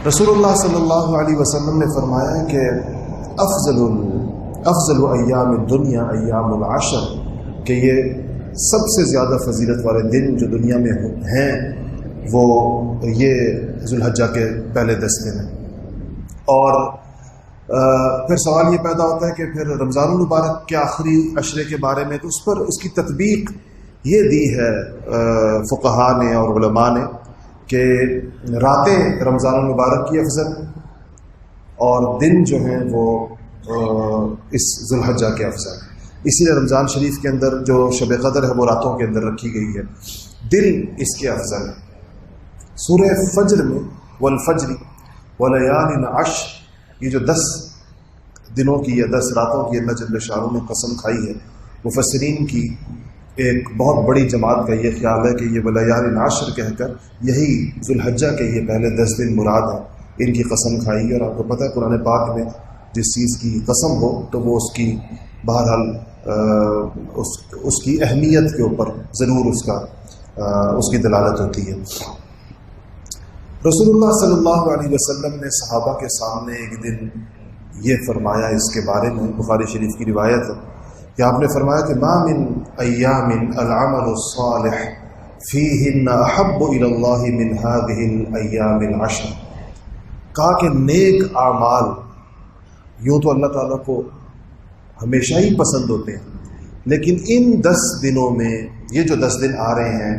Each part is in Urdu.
رسول اللہ صلی اللہ علیہ وسلم نے فرمایا ہے کہ افضل ایام الدنیا ایام العشر، کہ یہ سب سے زیادہ فضیلت والے دن جو دنیا میں ہیں وہ یہ ذو الحجہ کے پہلے 10 دن ہیں۔ اور پھر سوال یہ پیدا ہوتا ہے کہ پھر رمضان المبارک کے آخری عشرے کے بارے میں، تو اس پر اس کی تطبیق یہ دی ہے فقہاء نے اور علماء نے کہ راتیں رمضان المبارک کی افضل اور دن جو ہیں وہ اس ذو الحجہ کے افضل۔ اسی لیے رمضان شریف کے اندر جو شب قدر ہے وہ راتوں کے اندر رکھی گئی ہے، دن اس کے افضل ہے۔ سورہ فجر میں والفجر ولیال عشر، یہ جو 10 دنوں کی یا 10 راتوں کی اللہ جل شانہ نے قسم کھائی ہے، مفسرین کی ایک بہت بڑی جماعت کا یہ خیال ہے کہ یہ ولیال عشر کہہ کر یہی ذو الحجہ کے یہ پہلے 10 دن مراد ہیں، ان کی قسم کھائی ہے۔ اور آپ کو پتہ ہے قرآن پاک میں جس چیز کی قسم ہو تو وہ اس کی بہرحال اس کی اہمیت کے اوپر ضرور اس کی دلالت ہوتی ہے۔ رسول اللہ صلی اللہ علیہ وسلم نے صحابہ کے سامنے ایک دن یہ فرمایا اس کے بارے میں، بخاری شریف کی روایت ہے کہ آپ نے فرمایا کہ ما من ایام العمل الصالح فیہن احب الی اللہ من هذه الایام العشر، کہا کہ نیک اعمال یوں تو اللہ تعالیٰ کو ہمیشہ ہی پسند ہوتے ہیں، لیکن ان 10 دنوں میں یہ جو 10 دن آ رہے ہیں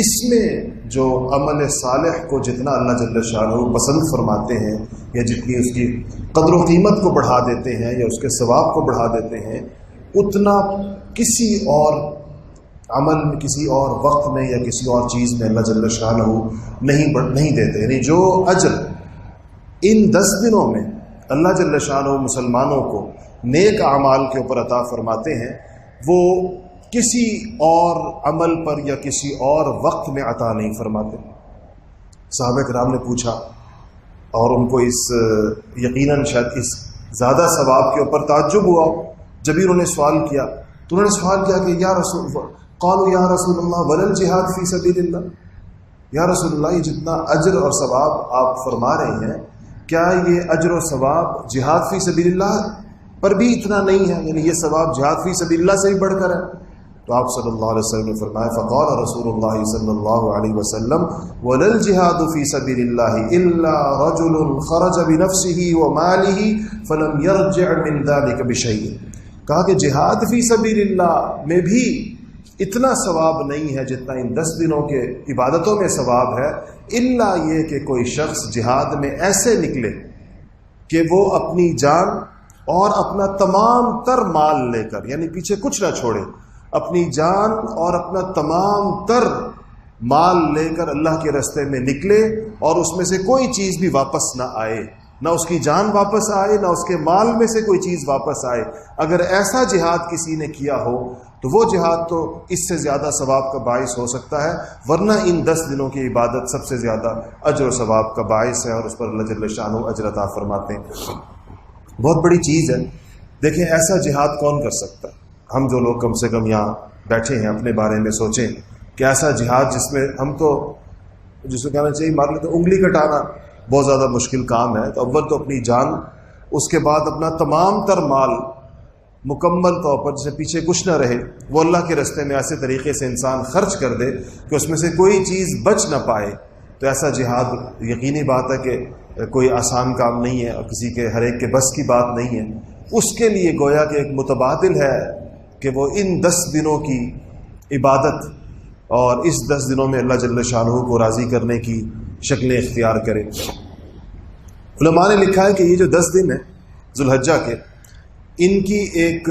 اس میں جو عمل صالح کو جتنا اللہ جل شانہ پسند فرماتے ہیں یا جتنی اس کی قدر و قیمت کو بڑھا دیتے ہیں یا اس کے ثواب کو بڑھا دیتے ہیں، اتنا کسی اور عمل میں، کسی اور وقت میں یا کسی اور چیز میں اللہ جل شانہ نہیں دیتے۔ یعنی جو اجر ان 10 دنوں میں اللہ جل شانہ مسلمانوں کو نیک اعمال کے اوپر عطا فرماتے ہیں، وہ کسی اور عمل پر یا کسی اور وقت میں عطا نہیں فرماتے۔ صحابہ کرام نے پوچھا اور ان کو اس یقیناً شاید اس زیادہ ثواب کے اوپر تعجب ہوا جب ہی انہوں نے سوال کیا، تو انہوں نے سوال کیا کہ یا رسول قالوا یا رسول اللہ ولل جہاد فی سبیل اللہ، یا رسول اللہ یہ جتنا اجر اور ثواب آپ فرما رہے ہیں، کیا یہ اجر و ثواب جہاد فی سبیل اللہ پر بھی اتنا نہیں ہے؟ یعنی یہ ثواب جہاد فی سبیل اللہ سے بھی بڑھ کر ہے؟ تو آپ صلی اللہ علیہ وسلم نے فرمایا فقال رسول اللہ صلی اللہ علیہ وسلم ولا الجہاد فی سبیل اللہ الا رجل خرج بنفسه وماله فلم يرجع من ذلك بشیء، کہا کہ جہاد فی سبیل اللہ میں بھی اتنا ثواب نہیں ہے جتنا ان 10 دنوں کے عبادتوں میں ثواب ہے، الا یہ کہ کوئی شخص جہاد میں ایسے نکلے کہ وہ اپنی جان اور اپنا تمام تر مال لے کر، یعنی پیچھے کچھ نہ چھوڑے، اپنی جان اور اپنا تمام تر مال لے کر اللہ کے راستے میں نکلے اور اس میں سے کوئی چیز بھی واپس نہ آئے، نہ اس کی جان واپس آئے نہ اس کے مال میں سے کوئی چیز واپس آئے۔ اگر ایسا جہاد کسی نے کیا ہو تو وہ جہاد تو اس سے زیادہ ثواب کا باعث ہو سکتا ہے، ورنہ ان 10 دنوں کی عبادت سب سے زیادہ اجر و ثواب کا باعث ہے اور اس پر اللہ جل شانہ اجر عطا فرماتے ہیں۔ بہت بڑی چیز ہے۔ دیکھیں ایسا جہاد کون کر سکتا ہے؟ ہم جو لوگ کم سے کم یہاں بیٹھے ہیں اپنے بارے میں سوچیں کہ ایسا جہاد جس میں ہم تو جس کو کہنا چاہیے مان لیں تو انگلی کٹانا بہت زیادہ مشکل کام ہے، تو اول تو اپنی جان، اس کے بعد اپنا تمام تر مال مکمل طور پر جسے پیچھے کچھ نہ رہے وہ اللہ کے راستے میں ایسے طریقے سے انسان خرچ کر دے کہ اس میں سے کوئی چیز بچ نہ پائے، تو ایسا جہاد یقینی بات ہے کہ کوئی آسان کام نہیں ہے اور کسی کے ہر ایک کے بس کی بات نہیں ہے۔ اس کے لیے گویا کہ ایک متبادل ہے کہ وہ ان 10 دنوں کی عبادت اور اس 10 دنوں میں اللہ جل شانہ کو راضی کرنے کی شکلیں اختیار کرے۔ علماء نے لکھا ہے کہ یہ جو 10 دن ہیں ذو الحجہ کے، ان کی ایک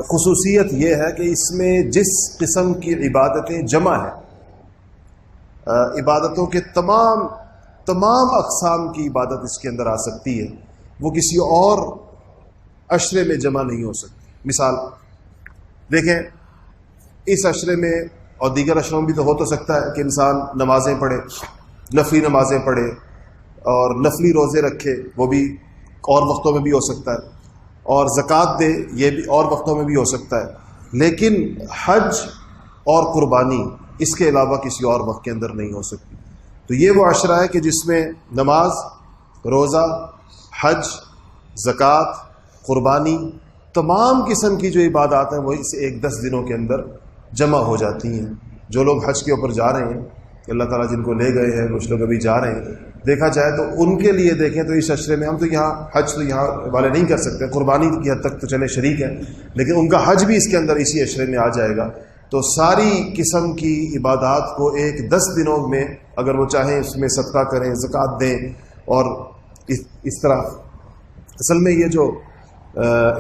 خصوصیت یہ ہے کہ اس میں جس قسم کی عبادتیں جمع ہیں، عبادتوں کے تمام اقسام کی عبادت اس کے اندر آ سکتی ہے، وہ کسی اور عشرے میں جمع نہیں ہو سکتی۔ مثال دیکھیں، اس عشرے میں اور دیگر عشروں میں بھی تو ہو تو سکتا ہے کہ انسان نمازیں پڑھے، نفلی نمازیں پڑھے اور نفلی روزے رکھے، وہ بھی اور وقتوں میں بھی ہو سکتا ہے، اور زکوٰۃ دے، یہ بھی اور وقتوں میں بھی ہو سکتا ہے، لیکن حج اور قربانی اس کے علاوہ کسی اور وقت کے اندر نہیں ہو سکتی۔ تو یہ وہ عشرہ ہے کہ جس میں نماز روزہ، حج، زکوٰۃ، قربانی، تمام قسم کی جو عبادات ہیں وہ اس ایک 10 دنوں کے اندر جمع ہو جاتی ہیں۔ جو لوگ حج کے اوپر جا رہے ہیں، اللہ تعالیٰ جن کو لے گئے ہیں، کچھ لوگ ابھی جا رہے ہیں، دیکھا جائے تو ان کے لیے دیکھیں تو اس عشرے میں ہم تو یہاں حج تو یہاں والے نہیں کر سکتے، قربانی کی حد تک تو چلے شریک ہیں، لیکن ان کا حج بھی اس کے اندر اسی عشرے میں آ جائے گا۔ تو ساری قسم کی عبادات کو ایک 10 دنوں میں اگر وہ چاہیں اس میں صدقہ کریں، زکوٰۃ دیں، اور اس طرح اصل میں یہ جو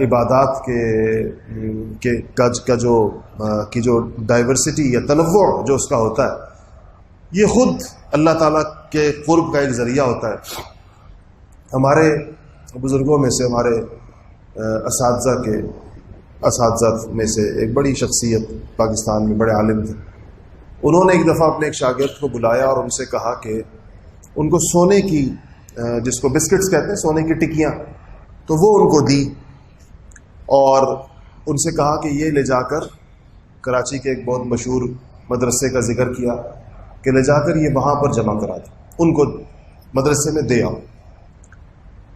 عبادات کی جو ڈائیورسٹی یا تنوع جو اس کا ہوتا ہے، یہ خود اللہ تعالیٰ کے قرب کا ایک ذریعہ ہوتا ہے۔ ہمارے بزرگوں میں سے، ہمارے اساتذہ میں سے ایک بڑی شخصیت پاکستان میں بڑے عالم تھے، انہوں نے ایک دفعہ اپنے ایک شاگرد کو بلایا اور ان سے کہا کہ ان کو سونے کی، جس کو بسکٹس کہتے ہیں، سونے کی ٹکیاں، تو وہ ان کو دی اور ان سے کہا کہ یہ لے جا کر کراچی کے ایک بہت مشہور مدرسے کا ذکر کیا کہ لے جا کر یہ وہاں پر جمع کرا دو، ان کو مدرسے میں دے آؤ۔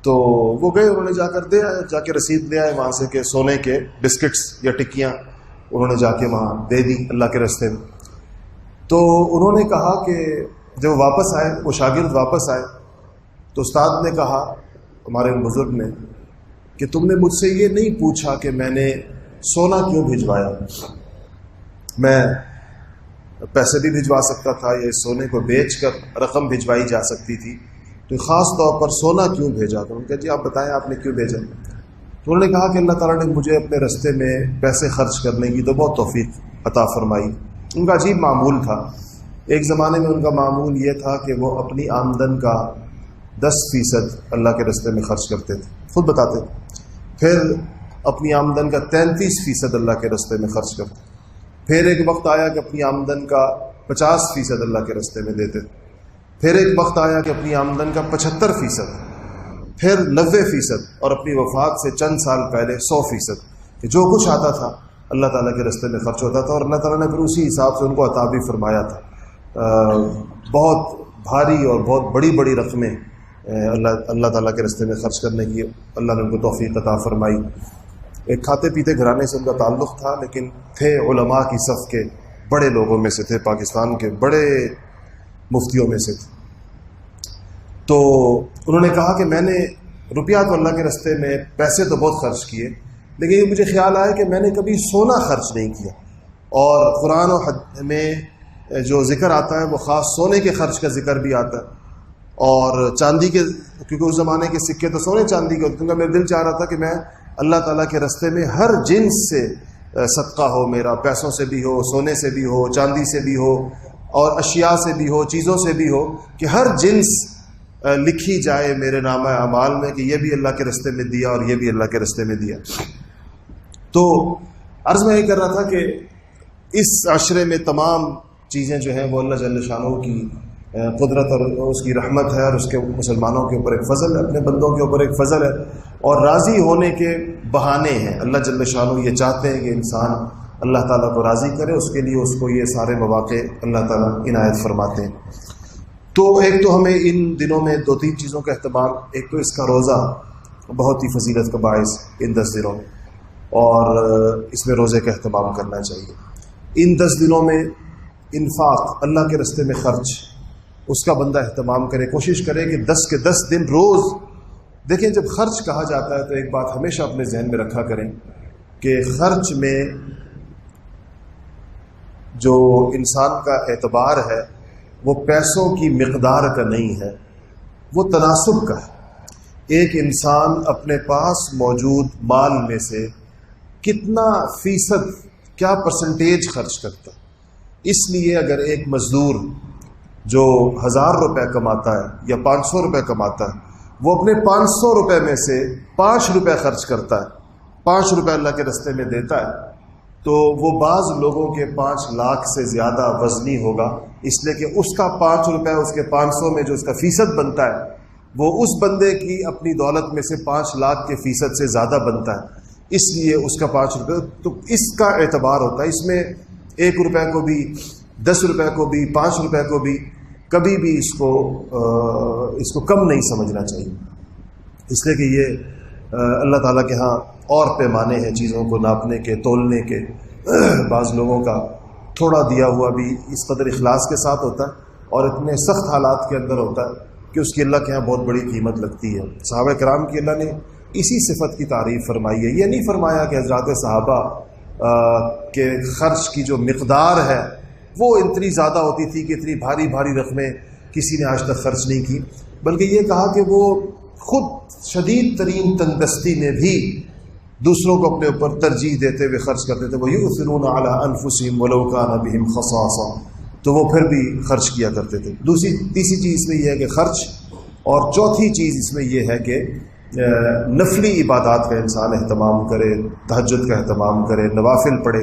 تو وہ گئے، انہوں نے جا کر دے آئے، جا کے رسید لے آئے وہاں سے کہ سونے کے بسکٹس یا ٹکیاں انہوں نے جا کے وہاں دے دی اللہ کے راستے میں۔ تو انہوں نے کہا کہ جب واپس آئے، وہ شاگرد واپس آئے، تو استاد نے کہا، ہمارے بزرگ نے، کہ تم نے مجھ سے یہ نہیں پوچھا کہ میں نے سونا کیوں بھجوایا، میں پیسے بھی بھجوا سکتا تھا یا اس سونے کو بیچ کر رقم بھجوائی جا سکتی تھی، تو خاص طور پر سونا کیوں بھیجا؟ تو انہوں نے کہا جی آپ بتائیں آپ نے کیوں بھیجا؟ تو انہوں نے کہا کہ اللہ تعالیٰ نے مجھے اپنے رستے میں پیسے خرچ کرنے کی تو بہت توفیق عطا فرمائی۔ ان کا عجیب معمول تھا، ایک زمانے میں ان کا معمول یہ تھا کہ وہ اپنی آمدن کا 10% اللہ کے راستے میں خرچ کرتے تھے، خود بتاتے تھے، پھر اپنی آمدن کا 33% اللہ کے راستے میں خرچ کرتے، پھر ایک وقت آیا کہ اپنی آمدن کا 50% اللہ کے راستے میں دیتے، پھر ایک وقت آیا کہ اپنی آمدن کا 75%، پھر 90%، اور اپنی وفات سے چند سال پہلے 100%، کہ جو کچھ آتا تھا اللہ تعالیٰ کے راستے میں خرچ ہوتا تھا، اور اللہ تعالیٰ نے پھر اسی حساب سے ان کو عطا بھی فرمایا تھا۔ بہت بھاری اور بہت بڑی بڑی رقمیں اللہ تعالیٰ کے راستے میں خرچ کرنے کی اللہ نے ان کو توفیق عطا فرمائی۔ ایک کھاتے پیتے گھرانے سے ان کا تعلق تھا، لیکن تھے علماء کی صف کے بڑے لوگوں میں سے تھے، پاکستان کے بڑے مفتیوں میں سے تھے۔ تو انہوں نے کہا کہ میں نے روپیہ تو اللہ کے راستے میں پیسے تو بہت خرچ کیے، لیکن یہ مجھے خیال آیا کہ میں نے کبھی سونا خرچ نہیں کیا، اور قرآن و حدیث میں جو ذکر آتا ہے وہ خاص سونے کے خرچ کا ذکر بھی آتا ہے، اور چاندی کے، کیونکہ اس زمانے کے سکے تو سونے چاندی کے ہوتے، کیونکہ میرا دل چاہ رہا تھا کہ میں اللہ تعالیٰ کے راستے میں ہر جنس سے صدقہ ہو میرا، پیسوں سے بھی ہو، سونے سے بھی ہو، چاندی سے بھی ہو، اور اشیاء سے بھی ہو، چیزوں سے بھی ہو، کہ ہر جنس لکھی جائے میرے نامہ اعمال میں کہ یہ بھی اللہ کے راستے میں دیا اور یہ بھی اللہ کے راستے میں دیا۔ تو عرض میں یہ کر رہا تھا کہ اس عشرے میں تمام چیزیں جو ہیں وہ اللہ جل شانہ کی قدرت اور اس کی رحمت ہے، اور اس کے مسلمانوں کے اوپر ایک فضل ہے، اپنے بندوں کے اوپر ایک فضل ہے، اور راضی ہونے کے بہانے ہیں۔ اللہ جل شانہ یہ چاہتے ہیں کہ انسان اللہ تعالیٰ کو راضی کرے، اس کے لیے اس کو یہ سارے مواقع اللہ تعالیٰ عنایت فرماتے ہیں۔ تو ایک تو ہمیں ان دنوں میں 2-3 چیزوں کا اہتمام، ایک تو اس کا روزہ بہت ہی فضیلت کا باعث ان 10 دنوں میں، اور اس میں روزے کا اہتمام کرنا چاہیے۔ ان 10 دنوں میں انفاق، اللہ کے راستے میں خرچ، اس کا بندہ اہتمام کرے، کوشش کرے کہ 10 کے 10 دن روز دیکھیں۔ جب خرچ کہا جاتا ہے تو ایک بات ہمیشہ اپنے ذہن میں رکھا کریں کہ خرچ میں جو انسان کا اعتبار ہے وہ پیسوں کی مقدار کا نہیں ہے، وہ تناسب کا ہے۔ ایک انسان اپنے پاس موجود مال میں سے کتنا فیصد، کیا پرسنٹیج خرچ کرتا ہے۔ اس لیے اگر ایک مزدور جو 1000 روپے کماتا ہے یا 500 روپے کماتا ہے، وہ اپنے 500 روپے میں سے 5 روپے خرچ کرتا ہے، 5 روپے اللہ کے راستے میں دیتا ہے، تو وہ بعض لوگوں کے 5 لاکھ سے زیادہ وزنی ہوگا، اس لیے کہ اس کا 5 روپے اس کے 500 میں جو اس کا فیصد بنتا ہے وہ اس بندے کی اپنی دولت میں سے 5 لاکھ کے فیصد سے زیادہ بنتا ہے، اس لیے اس کا 5 روپے، تو اس کا اعتبار ہوتا ہے۔ اس میں 1 روپے کو بھی، 10 روپے کو بھی، 5 روپے کو بھی کبھی بھی اس کو کم نہیں سمجھنا چاہیے، اس لیے کہ یہ اللہ تعالیٰ کے ہاں اور پیمانے ہیں چیزوں کو ناپنے کے، تولنے کے۔ بعض لوگوں کا تھوڑا دیا ہوا بھی اس قدر اخلاص کے ساتھ ہوتا ہے اور اتنے سخت حالات کے اندر ہوتا ہے کہ اس کی اللہ کے ہاں بہت بڑی قیمت لگتی ہے۔ صحابہ کرام کی اللہ نے اسی صفت کی تعریف فرمائی ہے۔ یہ نہیں فرمایا کہ حضرات صحابہ کے خرچ کی جو مقدار ہے وہ اتنی زیادہ ہوتی تھی کہ اتنی بھاری بھاری رقمیں کسی نے آج تک خرچ نہیں کی، بلکہ یہ کہا کہ وہ خود شدید ترین تندرستی میں بھی دوسروں کو اپنے اوپر ترجیح دیتے ہوئے خرچ کرتے تھے۔ وَيُؤْثِرُونَ عَلَىٰ أَنفُسِهِمْ وَلَوْ كَانَ بِهِمْ خَصَاصَةٌ، تو وہ پھر بھی خرچ کیا کرتے تھے۔ تیسری چیز اس میں یہ ہے کہ خرچ، اور چوتھی چیز اس میں یہ ہے کہ نفلی عبادات کا انسان اہتمام کرے، تہجد کا اہتمام کرے، نوافل پڑھے۔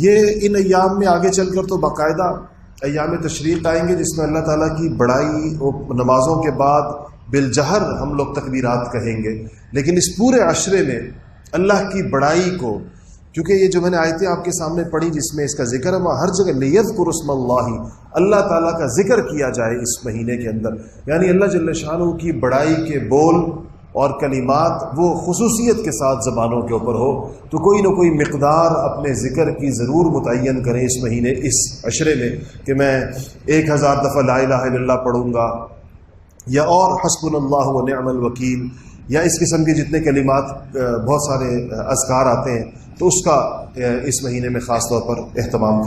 یہ ان ایام میں آگے چل کر تو باقاعدہ ایام تشریق آئیں گے جس میں اللہ تعالیٰ کی بڑائی، نمازوں کے بعد بالجہر ہم لوگ تکبیرات کہیں گے، لیکن اس پورے عشرے میں اللہ کی بڑائی کو، کیونکہ یہ جو میں نے آیتیں آپ کے سامنے پڑھی جس میں اس کا ذکر ہے، وہ ہر جگہ لیذکر اسم اللہ، اللہ تعالیٰ کا ذکر کیا جائے اس مہینے کے اندر، یعنی اللہ جل شانہ کی بڑائی کے بول اور کلمات وہ خصوصیت کے ساتھ زبانوں کے اوپر ہو، تو کوئی نہ کوئی مقدار اپنے ذکر کی ضرور متعین کریں اس مہینے، اس عشرے میں، کہ میں 1000 دفعہ لا الہ الا اللہ پڑھوں گا، یا اور حسبنا اللہ و نعم الوکیل، یا اس قسم کے جتنے کلمات بہت سارے اذکار آتے ہیں، تو اس کا اس مہینے میں خاص طور پر اہتمام